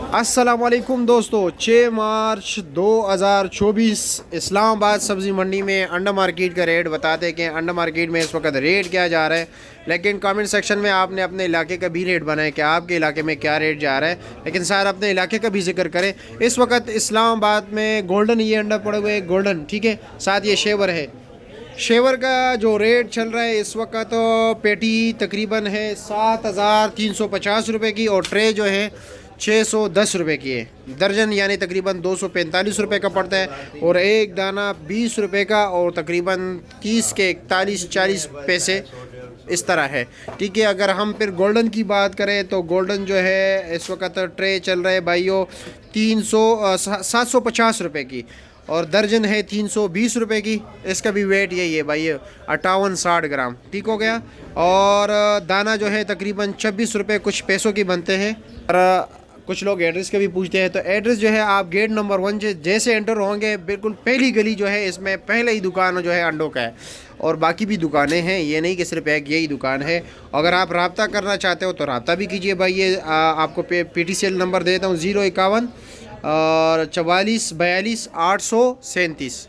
अस्सलामुअलैकुम दोस्तों, 6 मार्च 2024 इस्लामाबाद सब्ज़ी मंडी में अंडा मार्केट का रेट बताते हैं कि अंडा मार्केट में इस वक्त रेट क्या जा रहा है। लेकिन कमेंट सेक्शन में आपने अपने इलाके का भी रेट बनाए कि आपके इलाके में क्या रेट जा रहा है। लेकिन सर अपने इलाके का भी जिक्र करें। इस वक्त इस्लामाबाद में गोल्डन ये अंडा पड़े हुए गोल्डन, ठीक है, साथ ये शेवर है। शेवर का जो रेट चल रहा है इस वक्त तो पेटी तकरीबन है 7,350 रुपये की और ट्रे जो है 610 रुपये की है। दर्जन यानी तकरीबन 245 रुपये का पड़ता है और एक दाना 20 रुपये का और तकरीबन 30 के 41-40 पैसे इस तरह है, ठीक है। अगर हम फिर गोल्डन की बात करें तो गोल्डन जो है इस वक्त ट्रे चल रहे भाइयों 750 रुपये की और दर्जन है 320 रुपये की। इसका भी वेट यही है भाई, 58-60 ग्राम, ठीक हो गया। और दाना जो है तकरीबन 26 रुपये कुछ पैसों की बनते हैं। और कुछ लोग एड्रेस के भी पूछते हैं, तो एड्रेस जो है आप गेट नंबर 1 जैसे एंटर होंगे बिल्कुल पहली गली जो है इसमें पहले ही दुकान जो है अंडों का है और बाकी भी दुकानें हैं, ये नहीं कि सिर्फ एक यही दुकान है। अगर आप रब्ता करना चाहते हो तो रब्ता भी कीजिए भाई। ये आपको PTCL नंबर देता हूँ 051 और 44 42 837।